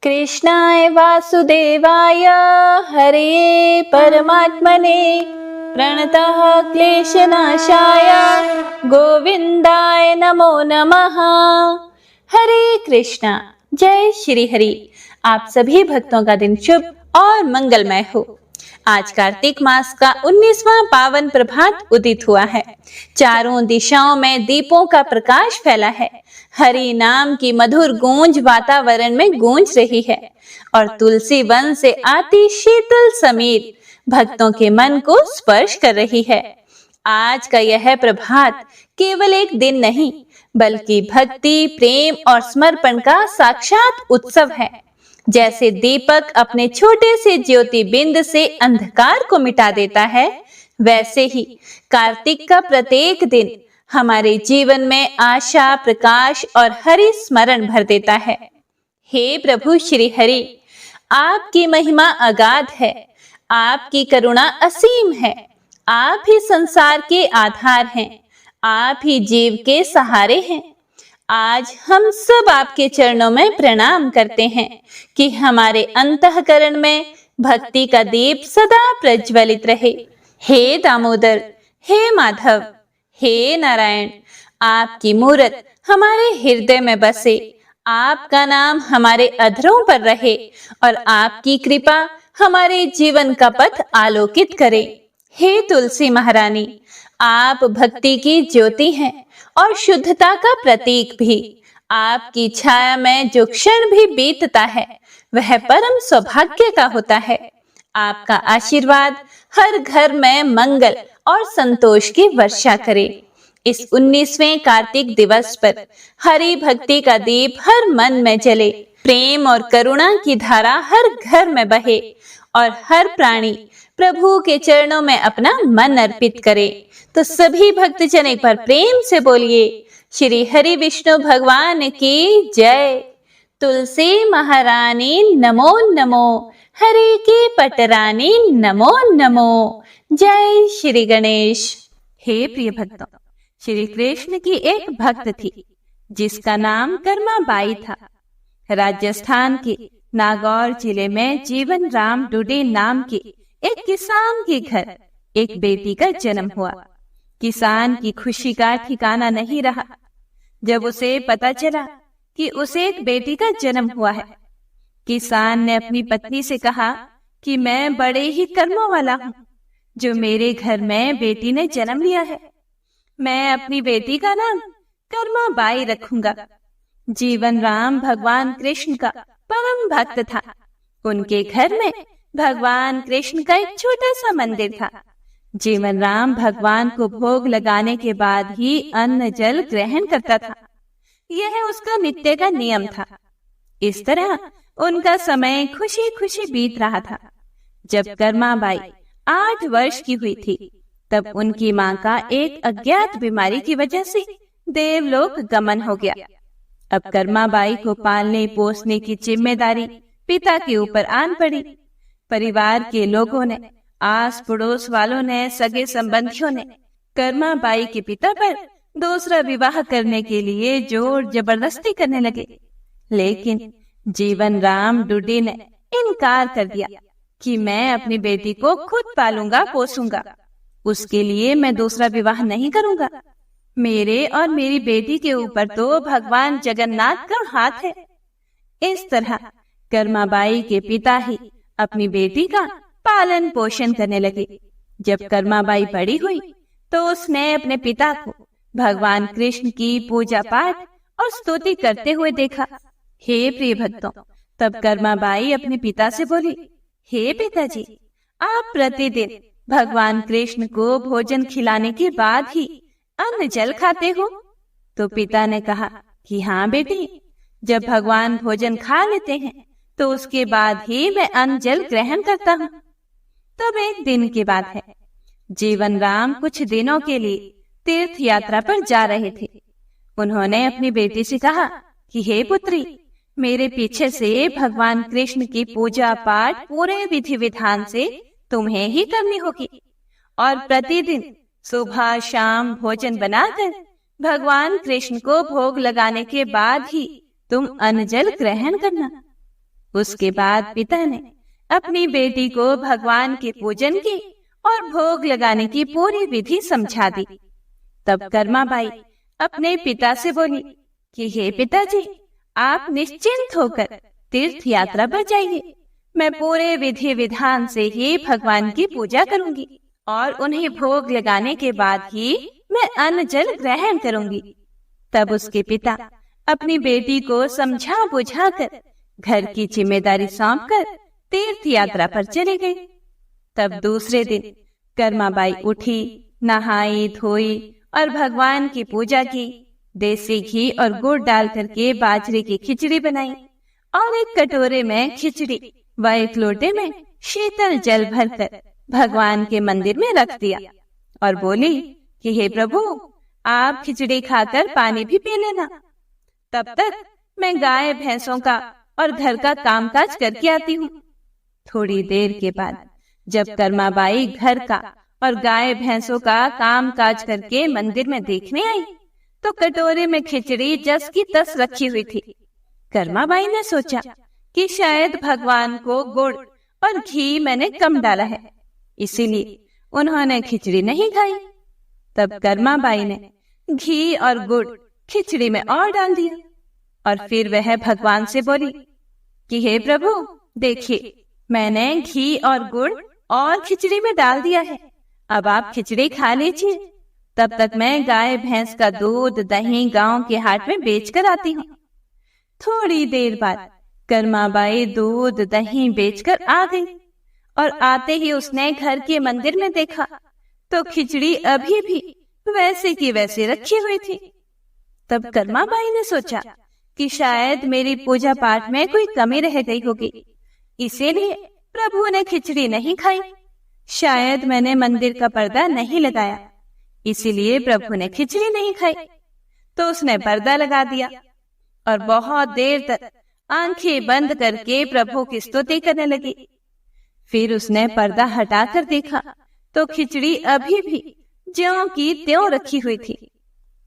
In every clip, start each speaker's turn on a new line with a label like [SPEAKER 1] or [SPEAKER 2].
[SPEAKER 1] कृष्णाय वासुदेवाय हरे परमात्मने प्रणतः क्लेशनाशाय गोविंदाय नमो नमः। हरे कृष्णा। जय श्री हरि। आप सभी भक्तों का दिन शुभ और मंगलमय हो। आज कार्तिक मास का 19वां पावन प्रभात उदित हुआ है। चारों दिशाओं में दीपों का प्रकाश फैला है। हरि नाम की मधुर गूंज वातावरण में गूंज रही है और तुलसी वन से आती शीतल समीर भक्तों के मन को स्पर्श कर रही है। आज का यह प्रभात केवल एक दिन नहीं, बल्कि भक्ति, प्रेम और समर्पण का साक्षात उत्सव है। जैसे दीपक अपने छोटे से ज्योति बिंद से अंधकार को मिटा देता है, वैसे ही कार्तिक का प्रत्येक दिन हमारे जीवन में आशा, प्रकाश और हरि स्मरण भर देता है। हे प्रभु श्री हरि, आपकी महिमा अगाध है, आपकी करुणा असीम है। आप ही संसार के आधार हैं, आप ही जीव के सहारे हैं। आज हम सब आपके चरणों में प्रणाम करते हैं कि हमारे अंतःकरण में भक्ति का दीप सदा प्रज्वलित रहे। हे दामोदर, हे माधव, हे नारायण, आपकी मूरत हमारे हृदय में बसे, आपका नाम हमारे अधरों पर रहे और आपकी कृपा हमारे जीवन का पथ आलोकित करे। हे तुलसी महारानी, आप भक्ति की ज्योति हैं और शुद्धता का प्रतीक भी। आपकी छाया में जो क्षण भी बीतता है, वह परम सौभाग्य का होता है। आपका आशीर्वाद हर घर में मंगल और संतोष की वर्षा करे। इस 19वें कार्तिक दिवस पर हरि भक्ति का दीप हर मन में जले, प्रेम और करुणा की धारा हर घर में बहे और हर प्राणी प्रभु के चरणों में अपना मन अर्पित करे। तो सभी भक्तजन एक बार प्रेम से बोलिए, श्री हरि विष्णु भगवान की जय। तुलसी महारानी नमो नमो, हरि की पटरानी नमो नमो। जय श्री गणेश। हे प्रिय भक्तों, श्री कृष्ण की एक भक्त थी जिसका नाम कर्मा बाई था। राजस्थान के नागौर जिले में जीवन राम डुडे नाम के एक किसान के घर एक बेटी का जन्म हुआ। किसान की खुशी का ठिकाना नहीं रहा जब उसे पता चला कि उसे एक बेटी का जन्म हुआ है। किसान ने अपनी पत्नी से कहा कि मैं बड़े ही कर्मों वाला हूँ जो मेरे घर में बेटी ने जन्म लिया है। मैं अपनी बेटी का नाम कर्मा बाई रखूंगा। जीवन राम भगवान कृष्ण का परम भक्त था। उनके घर में भगवान कृष्ण का एक छोटा सा मंदिर था। जीवन राम भगवान को भोग लगाने के बाद ही अन्न जल ग्रहण करता था। यह उसका नित्य का नियम था। इस तरह उनका समय खुशी खुशी बीत रहा था। जब कर्मा बाई 8 वर्ष की हुई थी, तब उनकी माँ का एक अज्ञात बीमारी की वजह से देवलोक गमन हो गया। अब कर्मा बाई को पालने पोसने की जिम्मेदारी पिता के ऊपर आन पड़ी। परिवार के लोगों ने, आस पड़ोस वालों ने, सगे संबंधियों ने कर्मा बाई के पिता पर दूसरा विवाह करने के लिए जोर जबरदस्ती करने लगे, लेकिन जीवन राम डुडी ने इनकार कर दिया कि मैं अपनी बेटी को खुद पालूंगा पोसूंगा। उसके लिए मैं दूसरा विवाह नहीं करूंगा। मेरे और मेरी बेटी के ऊपर तो भगवान जगन्नाथ का हाथ है। इस तरह कर्मा बाई के पिता ही अपनी बेटी का पालन पोषण करने लगे। जब कर्मा बाई बड़ी हुई तो उसने अपने पिता को भगवान कृष्ण की पूजा पाठ और स्तुति करते हुए देखा। हे प्रिय भक्तों, तब कर्मा बाई अपने पिता से बोली, हे पिताजी, आप प्रतिदिन भगवान कृष्ण को भोजन खिलाने के बाद ही अन्न जल खाते हो? तो पिता ने कहा कि हाँ बेटी, जब भगवान भोजन खा लेते हैं तो उसके बाद ही मैं अन्न जल ग्रहण करता हूँ। तब एक दिन की बात है, जीवन राम कुछ दिनों के लिए तीर्थ यात्रा पर जा रहे थे। उन्होंने अपनी बेटी से कहा कि हे पुत्री, मेरे पीछे से भगवान कृष्ण की पूजा पाठ पूरे विधि विधान से तुम्हें ही करनी होगी और प्रतिदिन सुबह शाम भोजन बनाकर भगवान कृष्ण को भोग लगाने के बाद ही तुम अन्न जल ग्रहण करना। उसके बाद पिता ने अपनी बेटी को भगवान के पूजन की और भोग लगाने की पूरी विधि समझा दी। तब कर्माबाई अपने पिता से बोली कि हे पिताजी, आप निश्चिंत होकर तीर्थ यात्रा पर जाइए। मैं पूरे विधि विधान से ही भगवान की पूजा करूंगी और उन्हें भोग लगाने के बाद ही मैं अन्न जल ग्रहण करूंगी। तब उसके पिता अपनी बेटी को समझा बुझाकर घर की जिम्मेदारी सौंपकर तीर्थ यात्रा पर चले गए। तब दूसरे दिन कर्माबाई उठी, नहाई धोई और भगवान की पूजा की। देसी घी और गुड़ डाल करके बाजरे की खिचड़ी बनाई और एक कटोरे में खिचड़ी व एक लोटे में शीतल जल भरकर भगवान के मंदिर में रख दिया और बोली कि हे प्रभु, आप खिचड़ी खाकर पानी भी पी लेना। तब तक मैं गाय भैंसों का और घर का कामकाज करके आती हूँ। थोड़ी देर के बाद जब कर्माबाई घर का और गाय भैंसों का कामकाज करके मंदिर में देखने आई तो कटोरे में खिचड़ी जस की तस रखी हुई थी। कर्माबाई ने सोचा कि शायद भगवान को गुड़ और घी मैंने कम डाला है, इसीलिए उन्होंने खिचड़ी नहीं खाई। तब कर्माबाई ने घी और गुड़ खिचड़ी में और डाल दिया और फिर वह भगवान से बोली कि हे प्रभु, देखिए मैंने घी और गुड़ और खिचड़ी में डाल दिया है, अब आप खिचड़ी खा लीजिए। तब तक मैं गाय भैंस का दूध दही गांव के हाट में बेच कर आती हूँ। थोड़ी देर बाद कर्माबाई दूध दही बेचकर आ गई और आते ही उसने घर के मंदिर में देखा तो खिचड़ी अभी भी वैसे की वैसे रखी हुई थी। तब कर्माबाई ने सोचा कि शायद मेरी पूजा पाठ में कोई कमी रह गई होगी, इसीलिए प्रभु ने खिचड़ी नहीं खाई। शायद मैंने मंदिर का पर्दा नहीं लगाया, इसीलिए प्रभु ने खिचड़ी नहीं खाई। तो उसने पर्दा लगा दिया और बहुत देर तक आंखें बंद करके प्रभु की स्तुति करने लगी। फिर उसने पर्दा हटाकर देखा तो खिचड़ी अभी भी ज्यों की त्यों रखी हुई थी।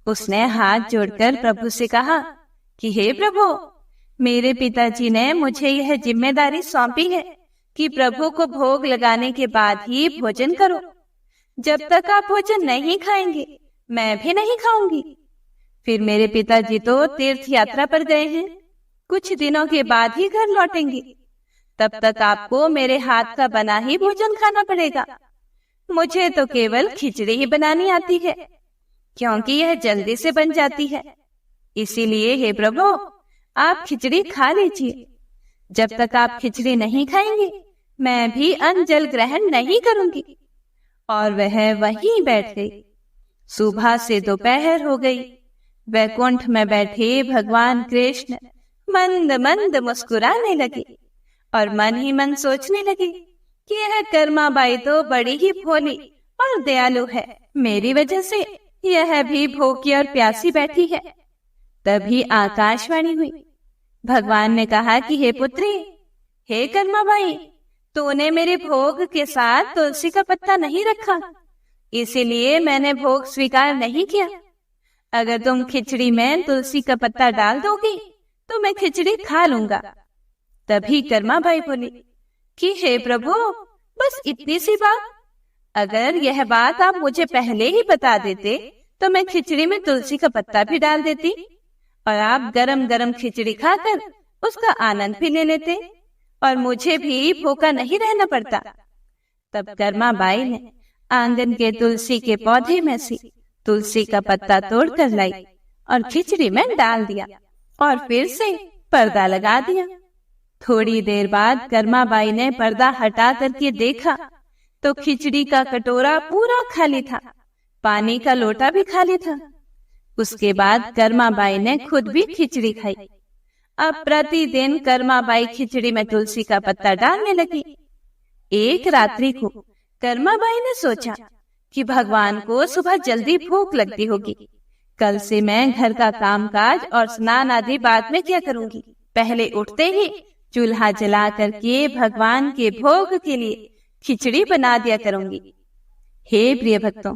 [SPEAKER 1] उसने हाथ जोड़कर प्रभु से कहा कि हे प्रभु, मेरे पिताजी ने मुझे यह जिम्मेदारी सौंपी है कि प्रभु को भोग लगाने के बाद ही भोजन करो। जब तक आप भोजन नहीं खाएंगे मैं भी नहीं खाऊंगी। फिर मेरे पिताजी तो तीर्थ यात्रा पर गए हैं, कुछ दिनों के बाद ही घर लौटेंगे। तब तक आपको मेरे हाथ का बना ही भोजन खाना पड़ेगा। मुझे तो केवल खिचड़ी ही बनानी आती है, क्योंकि यह जल्दी से बन जाती है। इसीलिए हे प्रभु, आप खिचड़ी खा लीजिए। जब तक आप खिचड़ी नहीं खाएंगे मैं भी अन्न जल ग्रहण नहीं करूंगी। और वह वहीं बैठ गई। सुबह से दोपहर हो गई। वैकुंठ में बैठे भगवान कृष्ण मंद मंद मुस्कुराने लगे और मन ही मन सोचने लगे कि यह कर्माबाई तो बड़ी ही भोली और दयालु है, मेरी वजह से यह भी भूखी और प्यासी बैठी है। तभी आकाशवाणी हुई। भगवान ने कहा कि हे पुत्री, हे कर्माबाई, तूने मेरे भोग के साथ तुलसी का पत्ता नहीं रखा, इसीलिए मैंने भोग स्वीकार नहीं किया। अगर तुम खिचड़ी में तुलसी का पत्ता डाल दोगी तो मैं खिचड़ी खा लूंगा। तभी कर्माबाई बोली कि हे प्रभु, बस इतनी सी बात। अगर यह बात आप मुझे पहले ही बता देते तो मैं खिचड़ी में तुलसी का पत्ता भी डाल देती और आप गरम गरम खिचड़ी खाकर उसका आनंद भी ले लेते और मुझे भी भूखा नहीं रहना पड़ता। तब कर्माबाई ने आंगन के तुलसी के पौधे में से तुलसी का पत्ता तोड़कर लाई और खिचड़ी में डाल दिया और फिर से पर्दा लगा दिया। थोड़ी देर बाद कर्माबाई ने पर्दा हटा करके देखा तो खिचड़ी का कटोरा पूरा खाली था, पानी का लोटा भी खाली था। उसके बाद कर्माबाई ने खुद भी खिचड़ी खाई। अब प्रतिदिन कर्माबाई खिचड़ी में तुलसी का पत्ता डालने लगी। एक रात्रि को कर्माबाई ने सोचा कि भगवान को सुबह जल्दी भूख लगती होगी, कल से मैं घर का कामकाज और स्नान आदि बाद में क्या करूंगी, पहले उठते ही चूल्हा जला करके भगवान के भोग के लिए खिचड़ी बना दिया करूंगी। हे प्रिय भक्तों,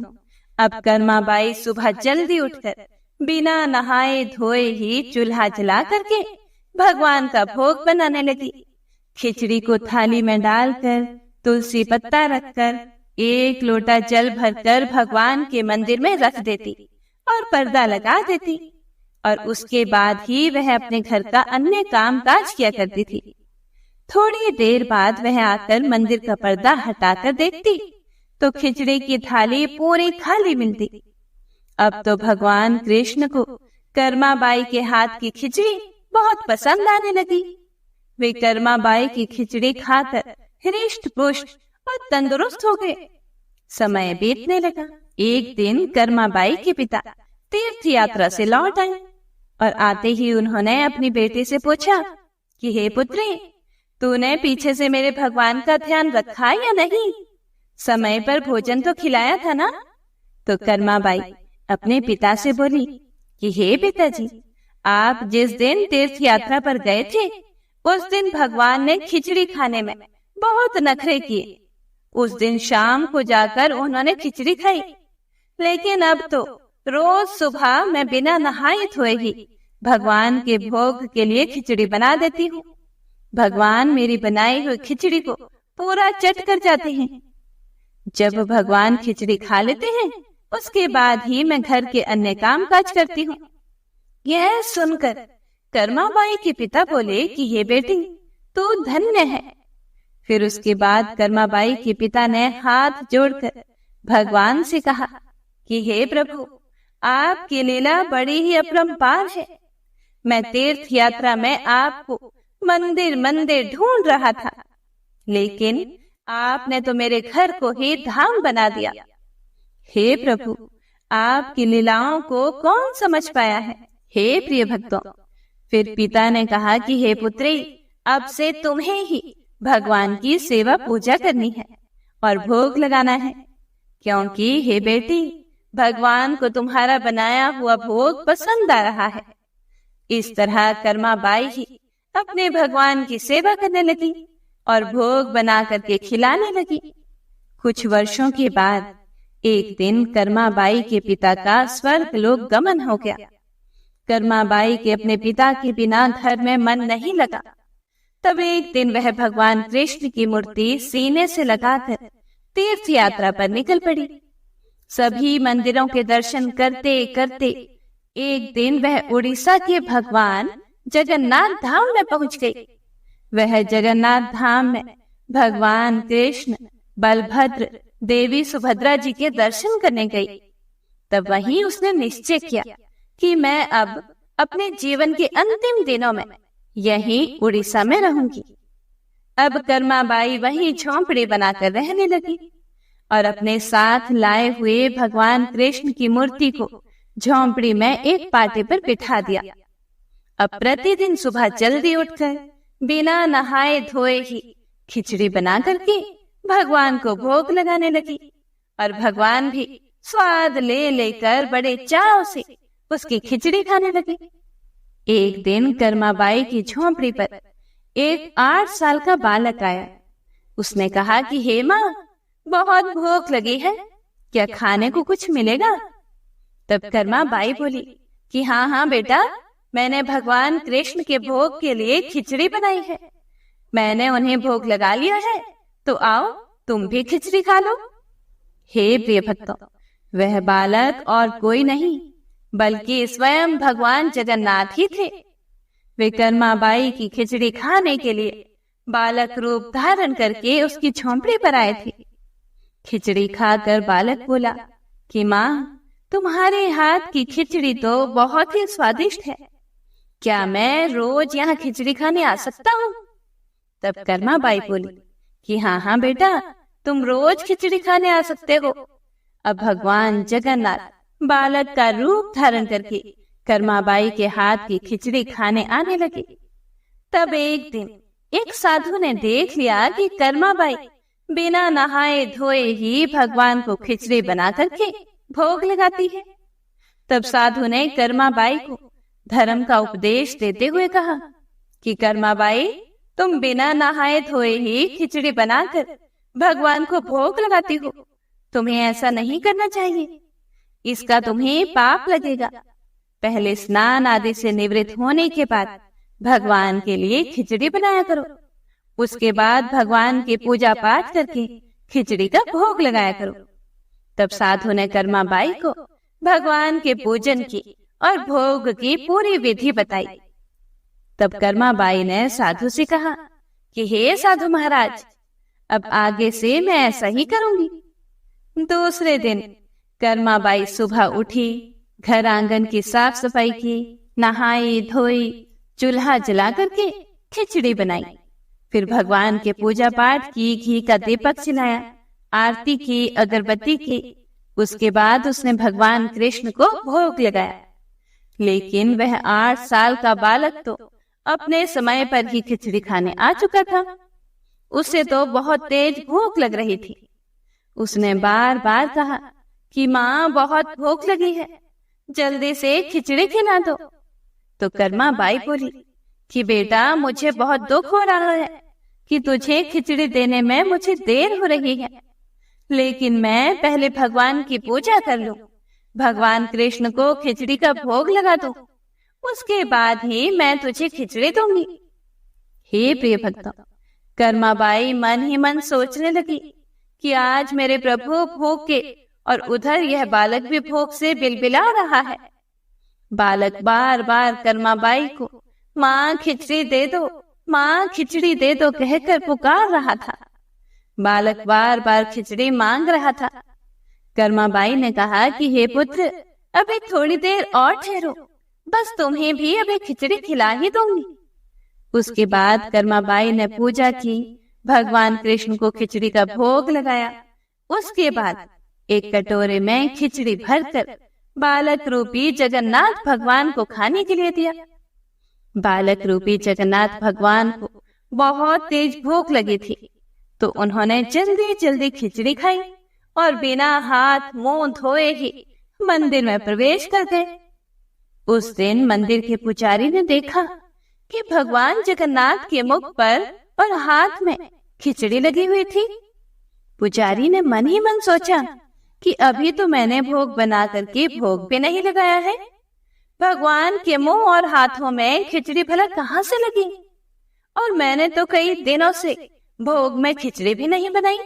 [SPEAKER 1] अब कर्माबाई सुबह जल्दी उठकर बिना नहाए धोए ही चूल्हा जला करके भगवान का भोग बनाने लगी खिचड़ी को थाली में डालकर तुलसी पत्ता रखकर 1 लोटा जल भरकर भगवान के मंदिर में रख देती और पर्दा लगा देती, और उसके बाद ही वह अपने घर का अन्य काम काज किया करती थी। थोड़ी देर बाद वह आकर मंदिर का पर्दा हटाकर देखती तो खिचड़ी की थाली पूरी खाली मिलती। अब तो भगवान कृष्ण को कर्माबाई के हाथ की खिचड़ी बहुत पसंद आने लगी। वे कर्माबाई की खिचड़ी खाकर हृष्ट पुष्ट और तंदुरुस्त हो गए। समय बीतने लगा। एक दिन कर्माबाई के पिता तीर्थ यात्रा से लौट आए और आते ही उन्होंने अपनी बेटी से पूछा कि हे पुत्री, तूने पीछे से मेरे भगवान का ध्यान रखा या नहीं? समय पर भोजन तो खिलाया था ना? तो कर्माबाई अपने पिता से बोली कि हे पिताजी, आप जिस दिन तीर्थ यात्रा पर गए थे उस दिन भगवान ने खिचड़ी खाने में बहुत नखरे किए। उस दिन शाम को जाकर उन्होंने खिचड़ी खाई, लेकिन अब तो रोज सुबह मैं बिना नहाए धोए ही भगवान के भोग के लिए खिचड़ी बना देती हूँ। भगवान मेरी बनाई हुई खिचड़ी को पूरा चट कर जाते हैं। जब भगवान खिचड़ी खा लेते हैं उसके बाद ही मैं घर के अन्य काम काज करती हूँ। यह सुनकर कर्माबाई के पिता बोले कि ये बेटी, तू धन्य है। फिर उसके बाद कर्माबाई के पिता ने हाथ जोड़कर भगवान से कहा कि हे प्रभु, आपकी लीला बड़ी ही अपरंपार है। मैं तीर्थ यात्रा में आपको मंदिर मंदिर ढूंढ रहा था, लेकिन आपने तो मेरे घर को ही धाम बना दिया। हे प्रभु, आपकी लीलाओं को कौन समझ पाया है? हे प्रिय भक्तों, फिर पिता ने कहा कि हे पुत्री, अब से तुम्हें ही भगवान की सेवा पूजा करनी है और भोग लगाना है, क्योंकि हे बेटी, भगवान को तुम्हारा बनाया हुआ भोग पसंद आ रहा है। इस तरह कर्माबाई ही अपने भगवान की सेवा करने लगी और भोग बना करके खिलाने लगी। कुछ वर्षों के बाद एक दिन कर्माबाई के पिता का स्वर्ग लोक गमन हो गया। कर्माबाई के अपने पिता के बिना घर में मन नहीं लगा। तब एक दिन वह भगवान कृष्ण की मूर्ति सीने से लगाकर तीर्थ यात्रा पर निकल पड़ी। सभी मंदिरों के दर्शन करते करते एक दिन वह उड़ीसा के भगवान जगन्नाथ धाम में पहुंच गई। वह जगन्नाथ धाम में भगवान कृष्ण, बलभद्र, देवी सुभद्रा जी के दर्शन करने गई। तब वहीं उसने निश्चय किया कि मैं अब अपने जीवन के अंतिम दिनों में यहीं उड़ीसा में रहूंगी। अब कर्माबाई वहीं झोंपड़ी बनाकर रहने लगी और अपने साथ लाए हुए भगवान कृष्ण की मूर्ति को झोंपड़ी में एक पाटे पर बिठा दिया। अब प्रतिदिन सुबह जल्दी उठकर बिना नहाए धोए ही खिचड़ी बना करके भगवान को भोग लगाने लगी और भगवान भी स्वाद ले लेकर बड़े चाव से उसकी खिचड़ी खाने लगे। एक दिन कर्माबाई की झोंपड़ी पर एक 8 साल का बालक आया। उसने कहा कि हे माँ, बहुत भूख लगी है, क्या खाने को कुछ मिलेगा? तब कर्माबाई बोली कि हाँ हाँ बेटा, मैंने भगवान कृष्ण के भोग के लिए खिचड़ी बनाई है। मैंने उन्हें भोग लगा लिया है, तो आओ तुम भी खिचड़ी खा लो। हे प्रिय भक्तों, वह बालक और कोई नहीं बल्कि स्वयं भगवान जगन्नाथ ही थे। वे कर्माबाई की खिचड़ी खाने के लिए बालक रूप धारण करके उसकी झोंपड़ी पर आए थे। खिचड़ी खाकर बालक बोला कि माँ, तुम्हारे हाथ की खिचड़ी तो बहुत ही स्वादिष्ट है, क्या मैं रोज यहाँ खिचड़ी खाने आ सकता हूँ? तब कर्माबाई बोली कि हाँ हाँ बेटा, तुम रोज खिचड़ी खाने आ सकते हो। अब भगवान जगन्नाथ बालक का रूप धारण करके कर्माबाई के हाथ की खिचड़ी खाने आने लगे। तब एक दिन एक साधु ने देख लिया कि कर्माबाई बिना नहाए धोए ही भगवान को खिचड़ी बना करके भोग लगाती है। तब साधु ने कर्माबाई को धर्म का उपदेश देते हुए कहा कि कर्माबाई, तुम बिना नहाए धोए ही खिचड़ी बनाकर भगवान को भोग लगाती हो। तुम्हें ऐसा नहीं करना चाहिए, इसका तुम्हें पाप लगेगा। पहले स्नान आदि से निवृत्त होने के बाद भगवान के लिए खिचड़ी बनाया करो, उसके बाद भगवान की पूजा पाठ करके खिचड़ी का भोग लगाया करो। तब साधु ने कर्मा बाई को भगवान के पूजन की और भोग की पूरी विधि बताई। तब कर्मा बाई ने साधु से कहा कि हे साधु महाराज, अब आगे से मैं ऐसा ही करूंगी। दूसरे दिन कर्मा बाई सुबह उठी, घर आंगन की साफ सफाई की, नहाई धोई, चूल्हा जला करके खिचड़ी बनाई। फिर भगवान के पूजा पाठ की, घी का दीपक जलाया, आरती की, अगरबत्ती की। उसके बाद उसने भगवान कृष्ण को भोग लगाया। लेकिन वह 8 साल का बालक तो अपने समय पर ही खिचड़ी खाने आ चुका था। उसे तो बहुत तेज भूख लग रही थी। उसने बार बार कहा कि माँ, बहुत भूख लगी है, जल्दी से खिचड़ी खिला दो। तो कर्मा बाई बोली कि बेटा, मुझे बहुत दुख हो रहा है कि तुझे खिचड़ी देने में मुझे देर हो रही है, लेकिन मैं पहले भगवान की पूजा कर लूं, भगवान कृष्ण को खिचड़ी का भोग लगा दूं, उसके बाद ही मैं तुझे खिचड़ी दूंगी। हे प्रिय भक्तों, कर्मा बाई मन ही मन सोचने लगी कि आज मेरे प्रभु भूख के और उधर यह बालक भी भूख से बिलबिला रहा है। बालक बार बार कर्मा बाई को माँ खिचड़ी दे दो, माँ खिचड़ी दे दो कहकर पुकार रहा था। बालक बार बार खिचड़ी मांग रहा था। कर्मा बाई ने कहा कि हे पुत्र, अभी थोड़ी देर और ठहरो, बस तुम्हें भी अभी खिचड़ी खिला ही दूंगी। उसके बाद कर्मा बाई ने पूजा की, भगवान कृष्ण को खिचड़ी का भोग लगाया। उसके बाद एक कटोरे में खिचड़ी भरकर बालक रूपी जगन्नाथ भगवान को खाने के लिए दिया। बालक रूपी जगन्नाथ भगवान को बहुत तेज भूख लगी थी, तो उन्होंने जल्दी जल्दी खिचड़ी खाई और बिना हाथ मुंह धोए ही मंदिर में प्रवेश कर गए। उस दिन मंदिर के पुजारी ने देखा कि भगवान जगन्नाथ के मुख पर और हाथ में खिचड़ी लगी हुई थी। पुजारी ने मन ही मन सोचा कि अभी तो मैंने भोग बना करके भोग भी नहीं लगाया है, भगवान के मुंह और हाथों में खिचड़ी भला कहाँ से लगी, और मैंने तो कई दिनों से भोग में खिचड़ी भी नहीं बनाई,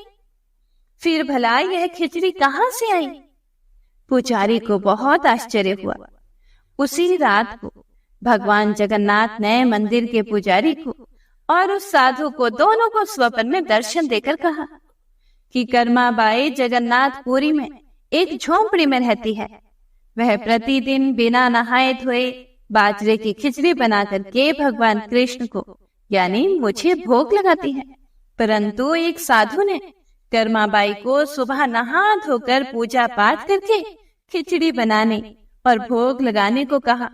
[SPEAKER 1] फिर भला यह खिचड़ी कहाँ से आई। पुजारी को बहुत आश्चर्य हुआ। उसी रात को भगवान जगन्नाथ ने मंदिर के पुजारी को और उस साधु को दोनों को स्वप्न में दर्शन देकर कहा कि कर्मा बाई जगन्नाथपुरी में एक झोंपड़ी में रहती है। वह प्रतिदिन बिना नहाए धोए बाजरे की खिचड़ी बना करके भगवान कृष्ण को यानी मुझे भोग लगाती है। परंतु एक साधु ने कर्मा बाई को सुबह नहा धोकर पूजा पाठ करके खिचड़ी बनाने और भोग लगाने को कहा,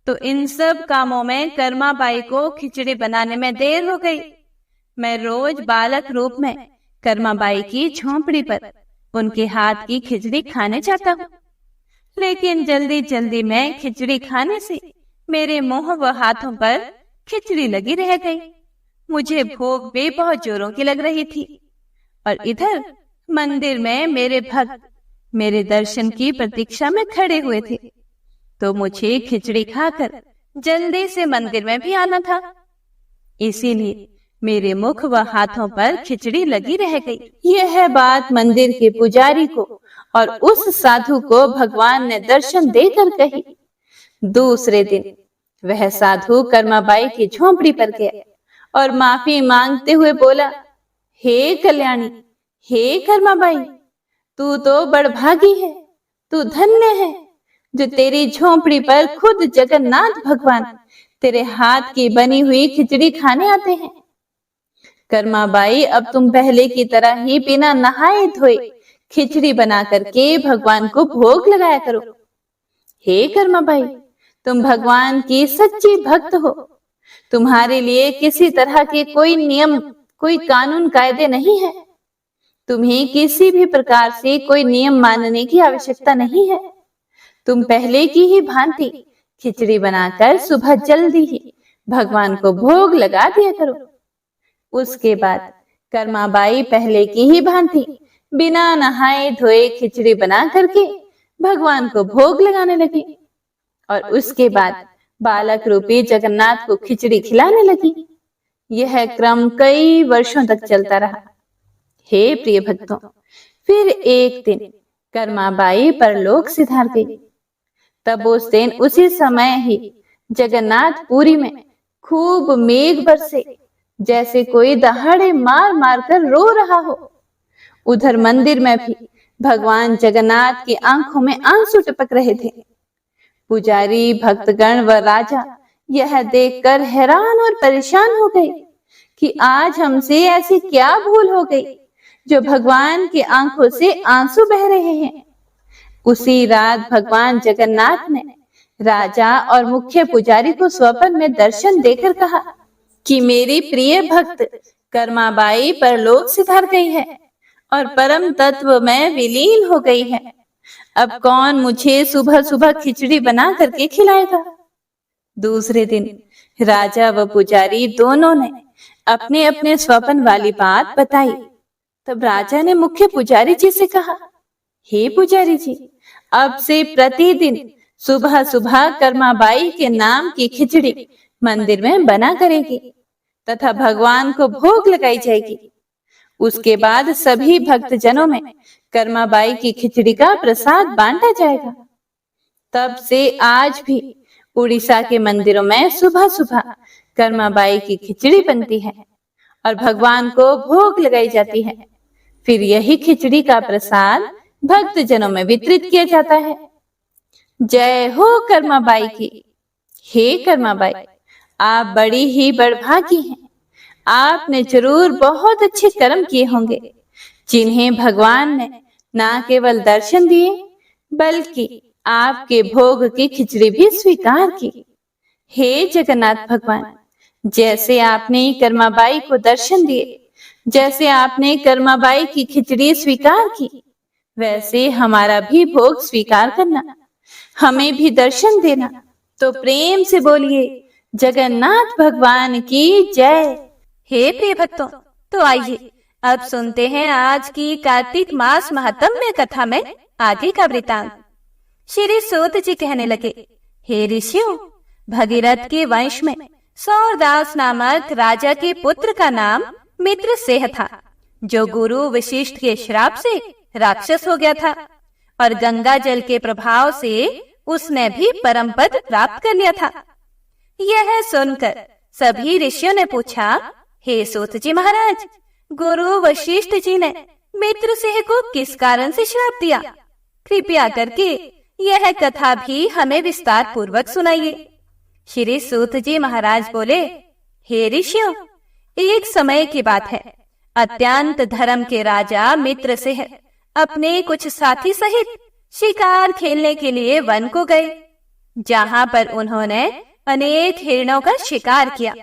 [SPEAKER 1] तो इन सब कामों में कर्मा बाई को खिचड़ी बनाने में देर हो गई। मैं रोज बालक रूप में कर्मा बाई की झोंपड़ी पर उनके हाथ की खिचड़ी खाने जाता हूँ, लेकिन जल्दी जल्दी में खिचड़ी खाने से मेरे मुंह व हाथों पर खिचड़ी लगी रह गई। मुझे भूख भी बहुत जोरों की लग रही थी, और इधर मंदिर में मेरे भक्त मेरे दर्शन की प्रतीक्षा में खड़े हुए थे, तो मुझे खिचड़ी खाकर जल्दी से मंदिर में भी आना था, इसीलिए मेरे मुख व हाथों पर खिचड़ी लगी रह गई। यह बात मंदिर के पुजारी को और उस साधु को भगवान ने दर्शन देकर कही। दूसरे दिन वह साधु कर्मा बाई की झोंपड़ी पर गया और माफी मांगते हुए बोला, हे कल्याणी, हे कर्मा बाई, तू तो बड़भागी है, तू धन्य है जो तेरी झोंपड़ी पर खुद जगन्नाथ भगवान तेरे हाथ की बनी हुई खिचड़ी खाने आते हैं। कर्मा बाई, अब तुम पहले की तरह ही बिना नहाए धोए खिचड़ी बना करके भगवान को भोग लगाया करो। हे कर्मा बाई, तुम भगवान की सच्ची भक्त हो, तुम्हारे लिए किसी तरह के कोई नियम कोई कानून कायदे नहीं है, तुम्हें किसी भी प्रकार से कोई नियम मानने की आवश्यकता नहीं है। तुम पहले की ही भांति खिचड़ी बनाकर सुबह जल्दी ही भगवान को भोग लगा दिया करो। उसके बाद कर्मा बाई पहले की ही भांति बिना नहाए धोए खिचड़ी बना करके भगवान को भोग लगाने लगी, और उसके बाद बालक रूपी जगन्नाथ को खिचड़ी खिलाने लगी। यह क्रम कई वर्षों तक चलता रहा। हे प्रिय भक्तों, फिर एक दिन कर्माबाई परलोक सिधार गई। तब उस दिन उसी समय ही जगन्नाथपुरी में खूब मेघ बरसे, जैसे कोई दहाड़े मार मार कर रो रहा हो। उधर मंदिर में भी भगवान जगन्नाथ की आंखों में आंसू टपक रहे थे। पुजारी, भक्तगण व राजा यह देखकर हैरान और परेशान हो गए कि आज हमसे ऐसी क्या भूल हो गई जो भगवान की आंखों से आंसू बह रहे हैं। उसी रात भगवान जगन्नाथ ने राजा और मुख्य पुजारी को स्वप्न में दर्शन देकर कहा कि मेरी प्रिय भक्त कर्माबाई परलोक सिधार गई है और परम तत्व में विलीन हो गई है। अब कौन मुझे सुबह सुबह खिचड़ी बना करके खिलाएगा। दूसरे दिन राजा व पुजारी दोनों ने अपने अपने स्वप्न वाली बात बताई। तब राजा ने मुख्य पुजारी जी से कहा, हे पुजारी जी, अब से प्रतिदिन सुबह सुबह कर्माबाई के नाम की खिचड़ी मंदिर में बना करेगी तथा भगवान को भोग लगाई जाएगी। उसके बाद सभी भक्त जनों में कर्माबाई की खिचड़ी का प्रसाद बांटा जाएगा। तब से आज भी उड़ीसा के मंदिरों में सुबह सुबह कर्माबाई की खिचड़ी बनती है और भगवान को भोग लगाई जाती है। फिर यही खिचड़ी का प्रसाद भक्त जनों में वितरित किया जाता है। जय हो कर्माबाई की। हे कर्माबाई, आप बड़ी ही बड़भागी हैं। आपने जरूर बहुत अच्छे कर्म किए होंगे, जिन्हें भगवान ने न केवल दर्शन दिए बल्कि आपके भोग की खिचड़ी भी स्वीकार की। हे जगन्नाथ भगवान, जैसे आपने कर्माबाई को दर्शन दिए, जैसे आपने कर्माबाई की खिचड़ी स्वीकार की, वैसे हमारा भी भोग स्वीकार करना, हमें भी दर्शन देना। तो प्रेम से बोलिए, जगन्नाथ भगवान की जय।
[SPEAKER 2] हे प्रिय भक्तों, तो आइए अब सुनते हैं आज की कार्तिक मास महात्म्य कथा में आगे का वृतांत। श्री सूत जी कहने लगे, हे ऋषियों, भगीरथ के वंश में सौरदास नामक राजा के पुत्र का नाम मित्रसेन था, जो गुरु वशिष्ठ के श्राप से राक्षस हो गया था और गंगा जल के प्रभाव से उसने भी परम पद प्राप्त कर लिया था। यह सुनकर सभी ऋषियों ने पूछा, हे सूत जी महाराज, गुरु वशिष्ठ जी ने मित्रसेन को किस कारण से श्राप दिया? कृपया करके यह कथा भी हमें विस्तार पूर्वक सुनाइए। श्री सूत जी महाराज बोले, हे ऋषियों, एक समय की बात है। अत्यंत धर्म के राजा मित्रसेन अपने कुछ साथी सहित शिकार खेलने के लिए वन को गए, जहां पर उन्होंने अनेक हिरणों का शिकार किया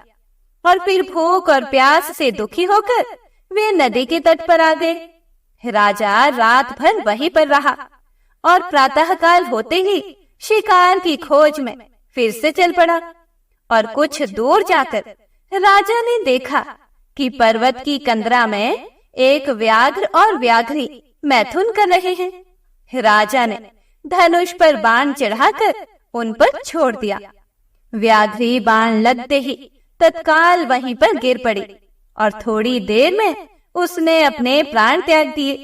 [SPEAKER 2] और फिर भूख और प्यास से दुखी होकर वे नदी के तट पर आ गए। राजा रात भर वहीं पर रहा और प्रातःकाल होते ही शिकार की खोज में फिर से चल पड़ा और कुछ दूर जाकर राजा ने देखा कि पर्वत की कंदरा में एक व्याघ्र और व्याघ्री मैथुन कर रहे हैं। राजा ने धनुष पर बाण चढ़ाकर उन पर छोड़ दिया। व्याघ्री बाण लगते ही तत्काल वहीं पर गिर पड़ी और थोड़ी देर में उसने अपने प्राण त्याग दिए।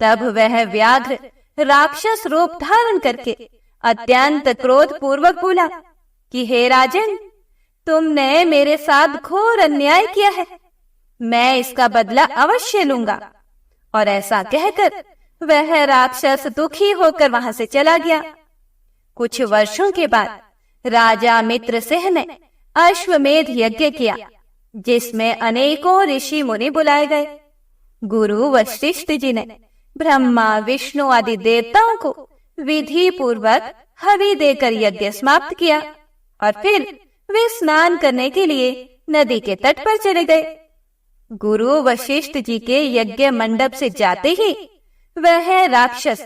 [SPEAKER 2] तब वह व्याघ्र राक्षस रूप धारण करके अत्यंत क्रोध पूर्वक बोला कि हे राजन, तुमने मेरे साथ घोर अन्याय किया है, मैं इसका बदला अवश्य लूंगा। और ऐसा कहकर वह राक्षस दुखी होकर वहां से चला गया। कुछ वर्षों के बाद राजा मित्रसेन ने अश्वमेध यज्ञ किया, जिसमें अनेकों ऋषि मुनि बुलाए गए। गुरु वशिष्ठ जी ने ब्रह्मा, विष्णु आदि देवताओं को विधि पूर्वक हवि देकर यज्ञ समाप्त किया और फिर वे स्नान करने के लिए नदी के तट पर चले गए। गुरु वशिष्ठ जी के यज्ञ मंडप से जाते ही वह राक्षस,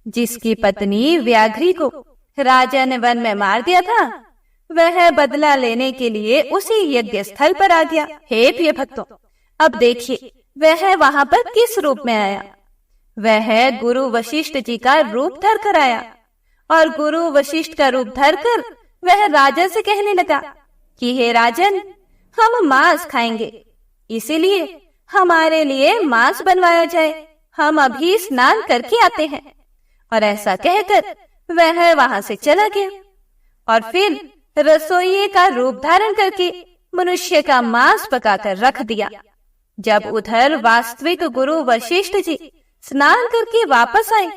[SPEAKER 2] जिसकी पत्नी व्याघ्री को राजा ने वन में मार दिया था, वह बदला लेने के लिए उसी यज्ञ स्थल पर आ गया। हे प्रिय भक्तों, अब देखिए वह वहां पर किस रूप में आया। वह गुरु वशिष्ठ जी का रूप धर कर आया और गुरु वशिष्ठ का रूप धर कर वह राजा से कहने लगा कि हे राजन, हम मांस खाएंगे, इसीलिए हमारे लिए मांस बनवाया जाए। हम अभी स्नान करके आते हैं। और ऐसा कहकर वह वहां से चला गया और फिर रसोइये का रूप धारण करके मनुष्य का मांस पकाकर रख दिया। जब उधर वास्तविक गुरु वशिष्ठ जी स्नान करके वापस आए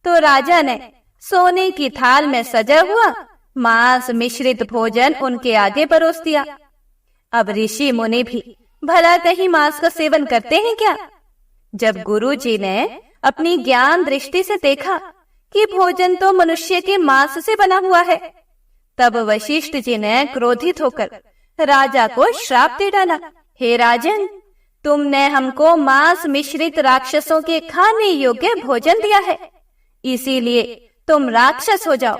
[SPEAKER 2] तो राजा ने सोने की थाल में सजा हुआ मांस मिश्रित भोजन उनके आगे परोस दिया। अब ऋषि मुनि भी भला कहीं मांस का सेवन करते हैं क्या? जब गुरु जी ने अपनी ज्ञान दृष्टि से देखा कि भोजन तो मनुष्य के मांस से बना हुआ है, तब वशिष्ठ जी ने क्रोधित होकर राजा को श्राप दे डाला। हे राजन, तुमने हमको मांस मिश्रित राक्षसों के खाने योग्य भोजन दिया है, इसीलिए तुम राक्षस हो जाओ।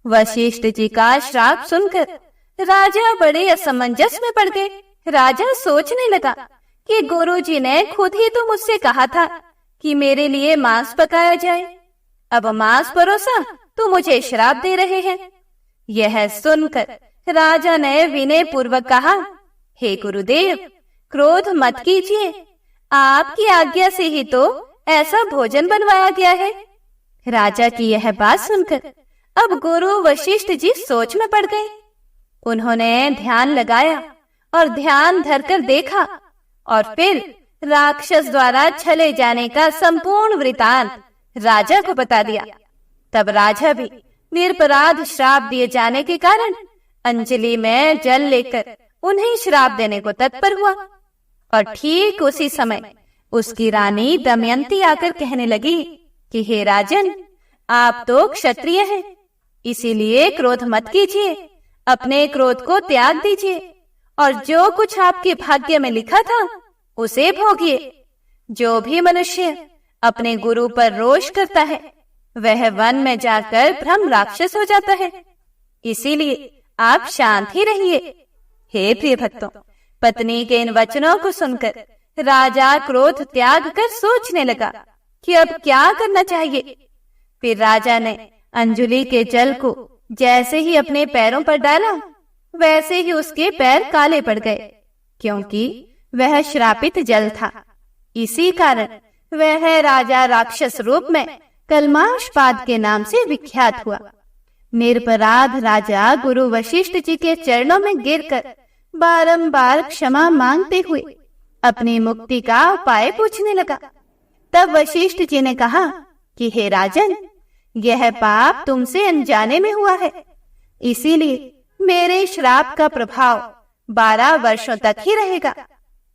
[SPEAKER 2] वशिष्ठ जी का श्राप सुनकर राजा बड़े असमंजस में पड़ गए। राजा सोचने लगा कि गुरु जी ने खुद ही तो मुझसे कहा था कि मेरे लिए मांस पकाया जाए, अब मांस परोसा तो मुझे श्राप दे रहे हैं। यह सुनकर राजा ने विनय पूर्वक कहा, हे गुरुदेव, क्रोध मत कीजिए, आपकी आज्ञा से ही तो ऐसा भोजन बनवाया गया है। राजा की यह बात सुनकर अब गुरु वशिष्ठ जी सोच में पड़ गए। उन्होंने ध्यान लगाया और ध्यान धरकर देखा और फिर राक्षस द्वारा छले जाने का संपूर्ण वृतांत राजा को बता दिया। तब राजा भी निरपराध श्राप दिए जाने के कारण अंजलि में जल लेकर उन्हें श्राप देने को तत्पर हुआ। और ठीक उसी समय उसकी रानी दमयंती आकर कहने लगी कि हे राजन, आप तो क्षत्रिय हैं, इसीलिए क्रोध मत कीजिए, अपने क्रोध को त्याग दीजिए और जो कुछ आपके भाग्य में लिखा था उसे भोगिए। जो भी मनुष्य अपने गुरु पर रोष करता है वह वन में जाकर ब्रह्म राक्षस हो जाता है, इसीलिए आप शांत ही रहिए। हे प्रिय भक्तों, पत्नी के इन वचनों को सुनकर राजा क्रोध त्याग कर सोचने लगा कि अब क्या करना चाहिए। फिर राजा ने अंजलि के जल को जैसे ही अपने पैरों पर डाला वैसे ही उसके पैर काले पड़ गए, क्योंकि वह श्रापित जल था। इसी कारण वह राजा राक्षस रूप में कल्माशपाद के नाम से विख्यात हुआ। निरपराध राजा गुरु वशिष्ठ जी के चरणों में गिरकर बारंबार क्षमा मांगते हुए अपनी मुक्ति का उपाय पूछने लगा। तब वशिष्ठ जी ने कहा कि हे राजन, यह पाप तुमसे अनजाने में हुआ है, इसीलिए मेरे श्राप का प्रभाव 12 वर्षों तक ही रहेगा।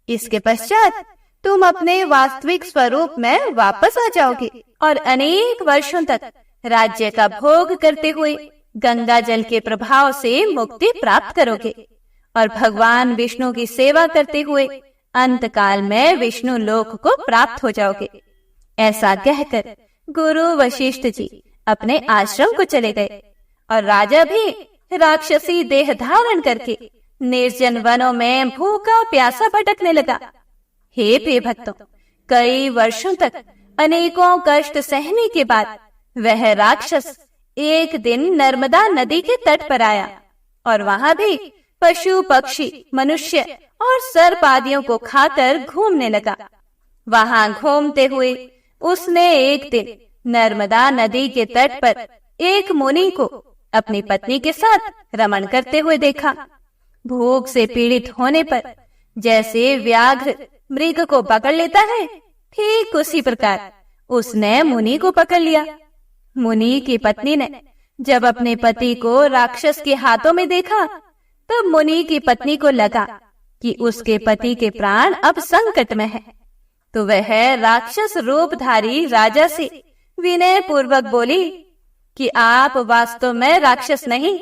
[SPEAKER 2] इसके पश्चात तुम अपने वास्तविक स्वरूप में वापस आ जाओगे और अनेक वर्षों तक राज्य का भोग करते हुए गंगा जल के प्रभाव से मुक्ति प्राप्त करोगे और भगवान विष्णु की सेवा करते हुए अंत काल में विष्णु लोक को प्राप्त हो जाओगे। ऐसा कहकर गुरु वशिष्ठ जी अपने आश्रम को चले गए और राजा भी राक्षसी देह धारण करके निर्जन वनों में भूखा प्यासा भटकने लगा। हे प्रिय भक्तों, कई वर्षों तक अनेकों कष्ट सहने के बाद वह राक्षस एक दिन नर्मदा नदी के तट पर आया और वहां भी पशु पक्षी मनुष्य और सर्प आदियों को खाकर घूमने लगा। वहां घूमते हुए उसने एक दिन नर्मदा नदी के तट पर एक मुनि को अपनी पत्नी के साथ रमण करते हुए देखा। भूख से पीड़ित होने पर जैसे व्याघ्र मृग को पकड़ लेता है, ठीक उसी प्रकार उसने मुनि को पकड़ लिया। मुनि की पत्नी ने जब अपने पति को राक्षस के हाथों में देखा, तब मुनि की पत्नी को लगा कि उसके पति के प्राण अब संकट में है, तो वह राक्षस रूपधारी राजा से विनय पूर्वक बोली कि आप वास्तव में राक्षस नहीं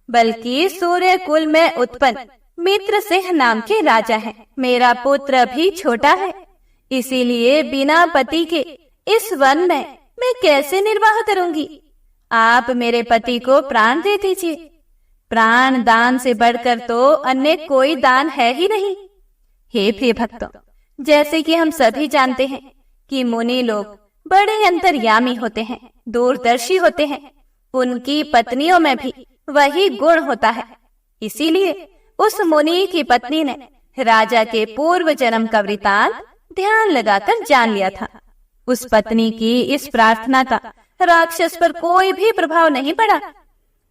[SPEAKER 2] बल्कि सूर्य कुल में उत्पन्न मित्रसिंह नाम के राजा हैं। मेरा पुत्र भी छोटा है, इसीलिए बिना पति के इस वन में मैं कैसे निर्वाह करूंगी। आप मेरे पति को प्राण दे दीजिए। प्राण दान से बढ़कर तो अन्य कोई दान है ही नहीं। हे प्रिय भक्तों, जैसे कि हम सभी जानते हैं कि मुनि लोग बड़े अंतर्यामी होते हैं, दूरदर्शी होते हैं। उनकी पत्नियों में भी वही गुण होता है, इसीलिए उस मुनि की पत्नी ने राजा के पूर्व जन्म का वृतांत ध्यान लगाकर जान लिया था। उस पत्नी की इस प्रार्थना का राक्षस पर कोई भी प्रभाव नहीं पड़ा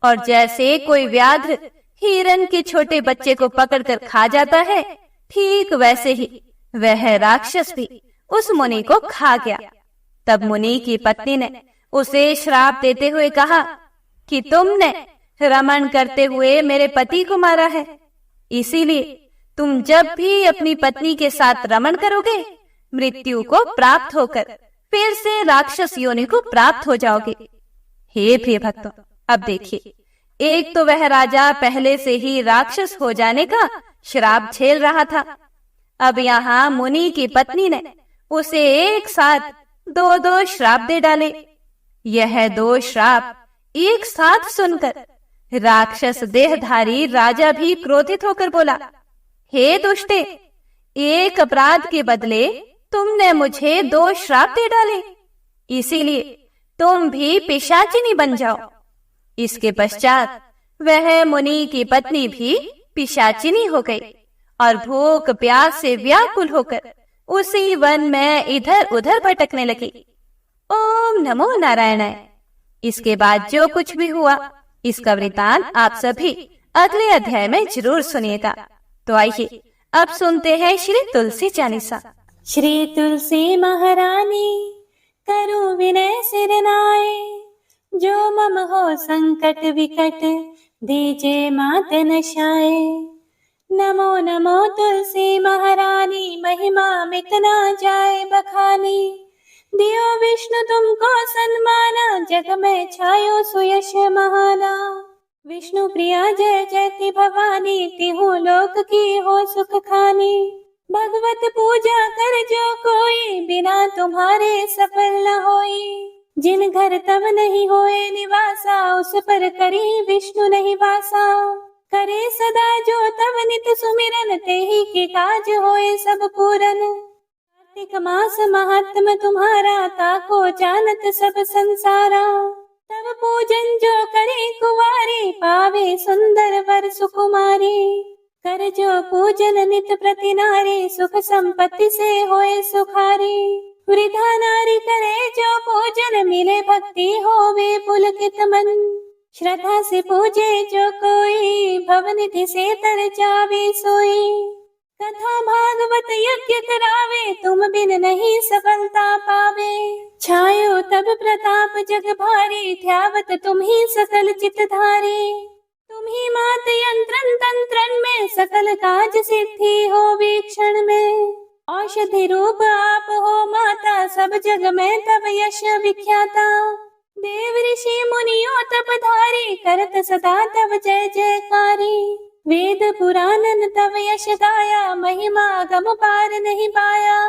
[SPEAKER 2] और जैसे कोई व्याघ्र हिरण के छोटे बच्चे को पकड़कर खा जाता है, ठीक वैसे ही वह राक्षस भी उस मुनि को खा गया। तब मुनि की पत्नी ने उसे श्राप देते हुए कहा कि तुमने रमण करते हुए मेरे पति को मारा है, इसीलिए तुम जब भी अपनी पत्नी के साथ रमण करोगे, मृत्यु को प्राप्त होकर फिर से राक्षस योनि को प्राप्त हो जाओगे। हे प्रिय भक्तों, अब देखिए, एक तो वह राजा पहले से ही राक्षस हो जाने का श्राप झेल रहा था, अब यहाँ मुनि की पत्नी ने उसे एक साथ दो श्राप दे डाले। यह 2 श्राप एक साथ सुनकर राक्षस देहधारी राजा भी क्रोधित होकर बोला, हे दुष्टे, एक अपराध के बदले तुमने मुझे 2 श्राप दे डाले, इसीलिए तुम भी पिशाचिनी बन जाओ। इसके पश्चात वह मुनि की पत्नी भी पिशाचिनी हो गई और भूख प्यास से व्याकुल होकर उसी वन में इधर उधर भटकने लगी। ओम नमो नारायणाय। इसके बाद जो कुछ भी हुआ, इसका वृतांत आप सभी अगले अध्याय में जरूर सुनिएगा। तो आइए अब सुनते हैं श्री तुलसी चालीसा।
[SPEAKER 1] श्री तुलसी महारानी करो विनय सिर नाए, जो मम हो संकट विकट दीजे मात नशाए। नमो नमो तुलसी महारानी, महिमा मिट ना जाए बखानी। दियो विष्णु तुमको सन्माना, जग में छायो सुयश महाना। विष्णु प्रिया जय जयति भवानी, तिहु लोक की हो सुख खानी। भगवत पूजा कर जो कोई, बिना तुम्हारे सफल न होई। जिन घर तब नहीं होए निवासा, उस पर करी विष्णु नहीं वासा। करे सदा जो तब नित सुमिरन, तेहि के काज होए सब पूरन। कार्तिक मास महात्म तुम्हारा, ताको जानत सब संसारा। तब पूजन जो करे कुवारी, पावे सुंदर वर सुकुमारी। कर जो पूजन नित प्रति नारी, सुख संपत्ति से होए सुखारी। वृद्धा नारी करे जो पूजन, मिले भक्ति होवे पुलकित मन। श्रद्धा से पूजे जो कोई, भवनिधि से तर जावे सोई। कथा भागवत यज्ञ करावे, तुम बिन नहीं सफलता पावे। छायो तब प्रताप जग भारी, ध्यावत तुम ही सकल चित धारी। तुम ही मात यंत्रन तंत्रन में, सकल काज सिद्धि हो वीक्षण में। औषधि रूप आप हो माता, सब जग में तब यश विख्याता। देव ऋषि मुनियों तपधारी, करत सदा तब जय जयकारी। वेद पुराणन तब यश गाया, महिमा गम पार नहीं पाया।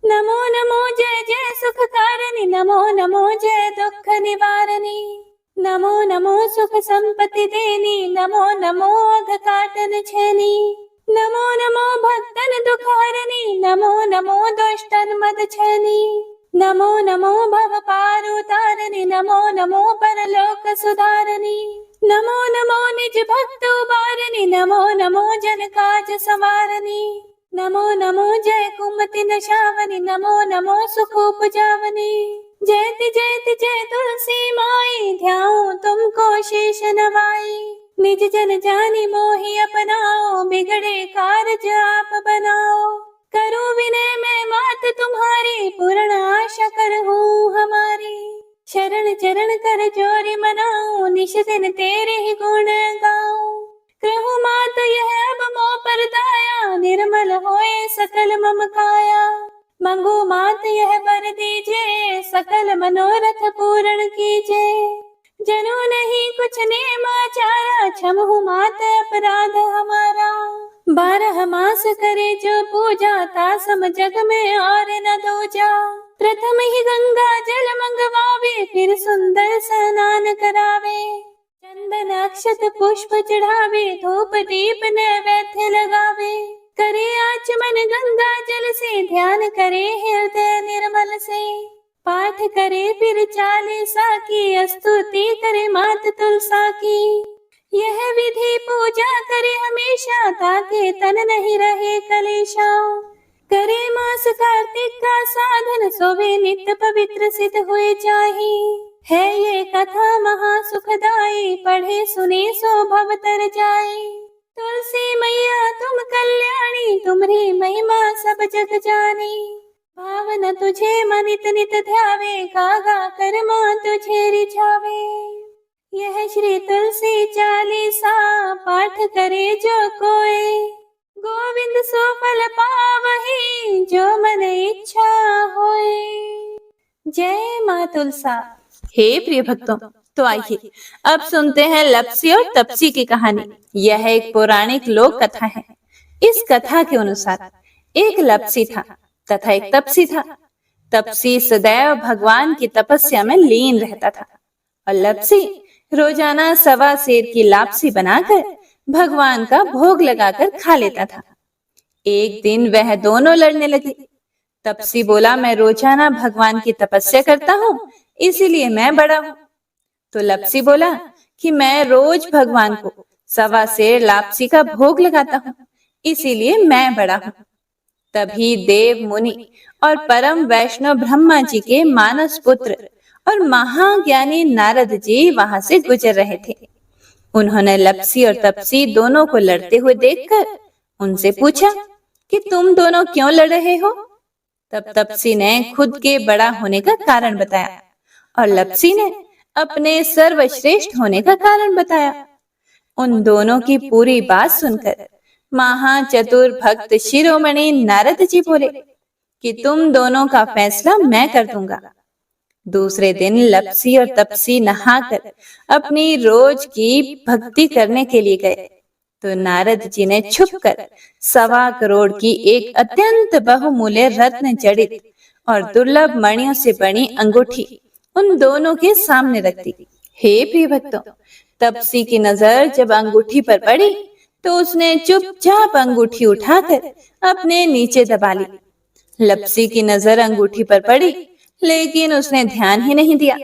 [SPEAKER 1] नमो नमो जय जय सुख कारणी, नमो नमो जय दुख निवारणी। नमो नमो सुख संपत्ति देनी, नमो नमो अघ काटन छेनी। नमो नमो भक्तन दुखारणी, नमो नमो दुष्टन मद छेनी। नमो नमो भव पार उतारणी, नमो नमो परलोक सुधारणी। नमो नमो निज भक्त उबारणी, नमो नमो जन काज संवारणी। नमो नमो जय कुमति नशावनी, नमो नमो सुख उपजावनी। जयति जयति जय तुलसी माई, ध्याऊं तुमको शेष नवाई। निज जन जानी मोहि अपनाओ, बिगड़े कारज आप बनाओ। करो विनय मैं मात तुम्हारी, पूर्ण आशा करहूँ हमारी। शरण चरण कर जोरी मनाऊं, निश दिन तेरे ही गुण गाऊं। कहूँ मात यह अब मोह पर दाया, निर्मल होए सकल मम काया। मंगो मात यह वर दीजे, सकल मनोरथ पूर्ण कीजे। जनो नहीं कुछ नेम आचारा, क्षमहु मात अपराध हमारा। 12 मास करे जो पूजा, तासम जग में और न दूजा। प्रथम ही गंगा जल मंगवावे, फिर सुंदर स्नान करावे। चंदन अक्षत पुष्प चढ़ावे, धूप दीप नैवेद्य लगावे। करे आचमन गंगा जल से, ध्यान करे हृदय निर्मल से। पाठ करे फिर 40 की, स्तुति करे मात तुलसा की। यह विधि पूजा करे हमेशा, ताकि तन नहीं रहे कलेशा। करे मास कार्तिक का साधन, सोवे नित्य पवित्र सिद्ध हुए जाहि। है ये कथा महा सुखदाई, पढ़े सुने सो भव तर जाए। तुलसी मैया तुम कल्याणी, तुम्हारी महिमा सब जग जाने। भावन तुझे मनित नित ध्यावे, गागा कर मां तुझे रिझावे। यह श्री तुलसी चालीसा, पाठ करे जो कोई। गोविंद सो फल पावहि, जो मन इच्छा होए। जय माँ तुलसा। हे प्रिय भक्तों, तो आइए अब सुनते हैं लप्सी और तप्सी की कहानी। यह एक पौराणिक लोक कथा है। इस कथा के अनुसार एक लप्सी था तथा एक तप्सी था। तप्सी सदैव भगवान की तपस्या में लीन रहता था और लप्सी रोजाना सवा सेर की लापसी बनाकर भगवान का भोग लगाकर खा लेता था। एक दिन वह दोनों लड़ने लगे। तप्सी बोला, मैं रोजाना भगवान की तपस्या करता हूँ, इसीलिए मैं बड़ा हूँ। तो लप्सी बोला कि मैं रोज भगवान को सवा सेर लापसी का भोग लगाता हूँ, इसीलिए मैं बड़ा हूँ। तभी देव मुनि और परम वैष्णव ब्रह्मा जी के मानस पुत्र और महाज्ञानी नारद जी वहां से गुजर रहे थे। उन्होंने लप्सी और तप्सी दोनों को लड़ते हुए देखकर उनसे पूछा कि तुम दोनों क्यों लड़ रहे हो। तब तप्सी ने खुद के बड़ा होने का कारण बताया और लप्सी ने अपने सर्वश्रेष्ठ होने का कारण बताया। उन दोनों की पूरी बात सुनकर महाचतुर भक्त शिरोमणि नारद जी बोले कि तुम दोनों का फैसला मैं कर दूंगा। दूसरे दिन लप्सी और तप्सी नहाकर अपनी रोज की भक्ति करने के लिए गए तो नारद जी ने छुपकर 1.25 करोड़ की एक अत्यंत बहुमूल्य रत्न जड़ित और दुर्लभ मणियों से बनी अंगूठी उन दोनों के सामने रख दी। हे प्रिय भक्तों, तप्सी की नजर जब अंगूठी पर पड़ी तो उसने चुपचाप अंगूठी उठाकर अपने नीचे दबा ली। लप्सी की नजर अंगूठी पर पड़ी, लेकिन उसने ध्यान ही नहीं दिया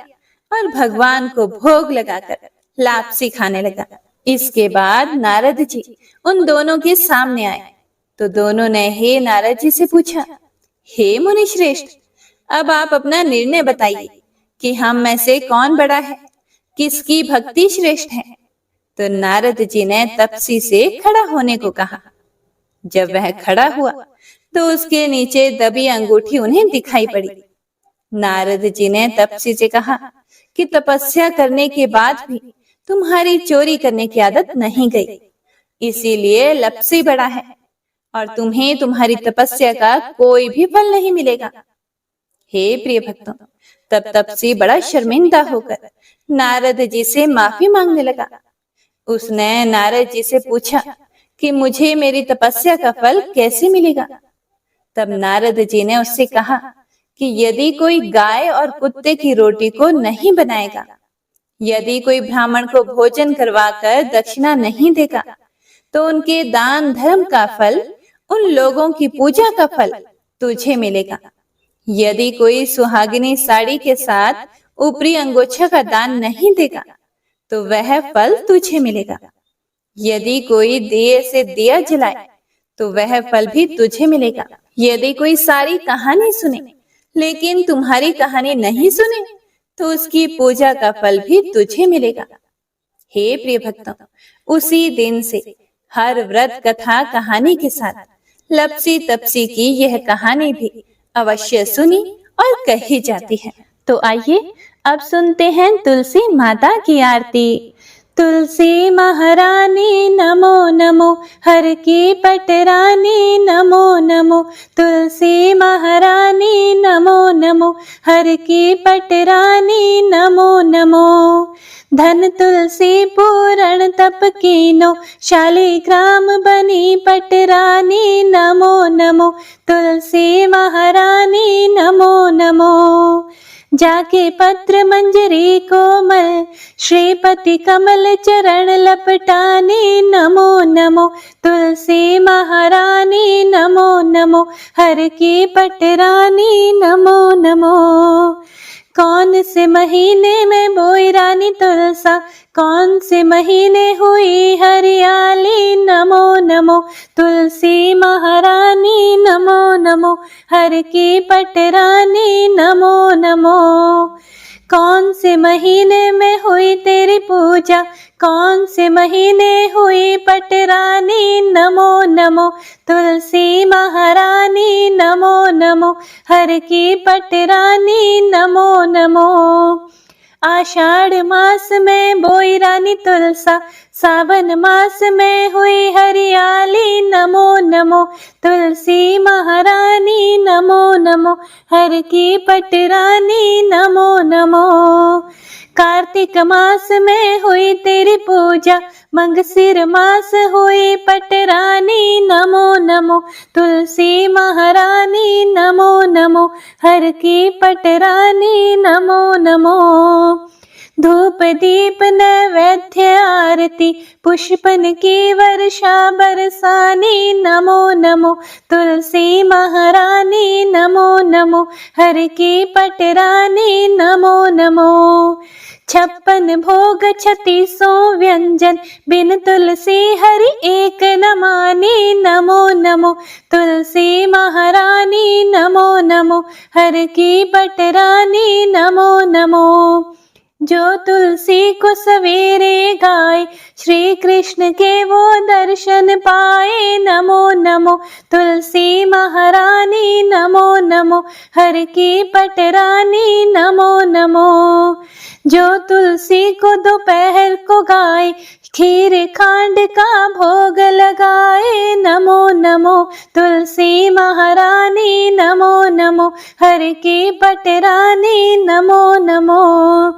[SPEAKER 1] और भगवान को भोग लगाकर लापसी खाने लगा। इसके बाद नारद जी उन दोनों के सामने आए तो दोनों ने हे नारद जी से पूछा, हे मुनि श्रेष्ठ, अब आप अपना निर्णय बताइए कि हम में से कौन बड़ा है, किसकी भक्ति श्रेष्ठ है। तो नारद जी ने तप्सी से खड़ा होने को कहा। जब वह खड़ा हुआ तो उसके नीचे दबी अंगूठी उन्हें दिखाई पड़ी। नारद जी ने तप्सी से कहा कि तपस्या करने के बाद भी तुम्हारी चोरी करने की आदत नहीं गई, इसीलिए लप्सी बड़ा है और तुम्हें तुम्हारी तपस्या का कोई भी फल नहीं मिलेगा। हे प्रिय भक्तों, तब तप्सी बड़ा शर्मिंदा होकर नारद जी से माफी मांगने लगा। उसने नारद जी से पूछा कि मुझे मेरी तपस्या का फल कैसे मिलेगा। तब नारद जी ने उससे कहा कि यदि कोई गाय और कुत्ते की रोटी को नहीं बनाएगा, यदि कोई ब्राह्मण को भोजन करवाकर दक्षिणा नहीं देगा, तो उनके दान धर्म का फल, उन लोगों की पूजा का फल तुझे मिलेगा। यदि कोई सुहागिनी साड़ी के साथ ऊपरी अंगोछा का दान नहीं देगा, तो वह फल तुझे मिलेगा। यदि कोई दिए से दिया जलाए, तो वह फल भी तुझे मिलेगा। यदि कोई सारी कहानी सुने लेकिन तुम्हारी कहानी नहीं सुने, तो उसकी पूजा का फल भी तुझे मिलेगा। हे प्रिय भक्तों, उसी दिन से हर व्रत कथा कहानी के साथ लप्सी तप्सी की यह कहानी भी अवश्य सुनी और कही जाती है।
[SPEAKER 2] तो आइए अब सुनते हैं तुलसी माता की आरती। तुलसी महारानी नमो नमो, हर की पटरानी नमो नमो। तुलसी महारानी नमो नमो, हर की पटरानी नमो नमो। धन तुलसी पूरण तप कीनो, शालिग्राम बनी पटरानी नमो नमो। तुलसी महारानी नमो नमो। जाके पत्र मंजरी कोमल, श्रीपति कमल चरण लपटानी नमो नमो। तुलसी महारानी नमो नमो, हर की पटरानी नमो नमो।
[SPEAKER 1] कौन से महीने में बोई रानी तुलसा, कौन से महीने हुई हरियाली। नमो नमो तुलसी महारानी, नमो नमो हर की पटरानी, नमो नमो। कौन से महीने में हुई तेरी पूजा, कौन से महीने हुई पटरानी। नमो नमो तुलसी महारानी, नमो नमो हर की पटरानी, नमो नमो। आषाढ़ मास में बोई रानी तुलसा, सावन मास में हुई हरियाली। नमो नमो तुलसी महारानी, नमो नमो हर की पटरानी, नमो नमो। कार्तिक मास में हुई तेरी पूजा, मंगसिर मास हुई पटरानी। नमो नमो तुलसी महारानी, नमो नमो हर की पटरानी, नमो नमो। धूप दीप नैवेद्य आरती, पुष्पन की वर्षा बरसानी। नमो नमो तुलसी महारानी, नमो नमो हर की पटरानी, नमो नमो। 56 भोग 36 व्यंजन, बिन तुलसी हरि एक न मानी। नमो नमो तुलसी महारानी, नमो नमो हर की पटरानी, नमो नमो। जो तुलसी को सवेरे गाए, श्री कृष्ण के वो दर्शन पाए। नमो नमो तुलसी महारानी, नमो नमो हर की पटरानी, नमो नमो। जो तुलसी को दोपहर को गाए, खीर खांड का भोग लगाए। नमो नमो तुलसी महारानी, नमो नमो हर की पटरानी, नमो नमो।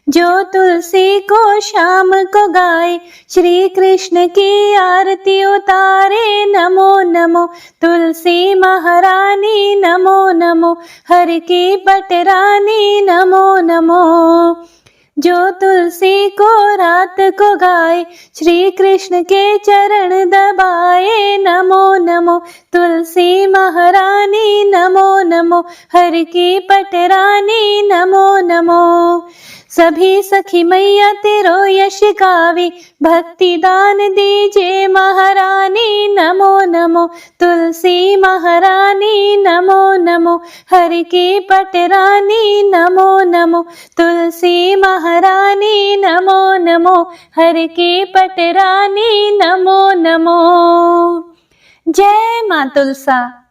[SPEAKER 1] जो तुलसी को शाम को गाए, श्री कृष्ण की आरती उतारे। नमो नमो तुलसी महारानी, नमो नमो हर की पटरानी, नमो नमो। जो तुलसी को रात को गाए, श्री कृष्ण के चरण दबाए। नमो नमो तुलसी महारानी, नमो नमो हर की पटरानी, नमो नमो। सभी सखी मैया तेरो यश गावे, भक्ति दान दीजे महारानी। नमो नमो तुलसी महारानी, नमो नमो हर की पटरानी, नमो नमो तुलसी महारानी, नमो नमो हर की पटरानी, नमो नमो। जय मां तुलसा।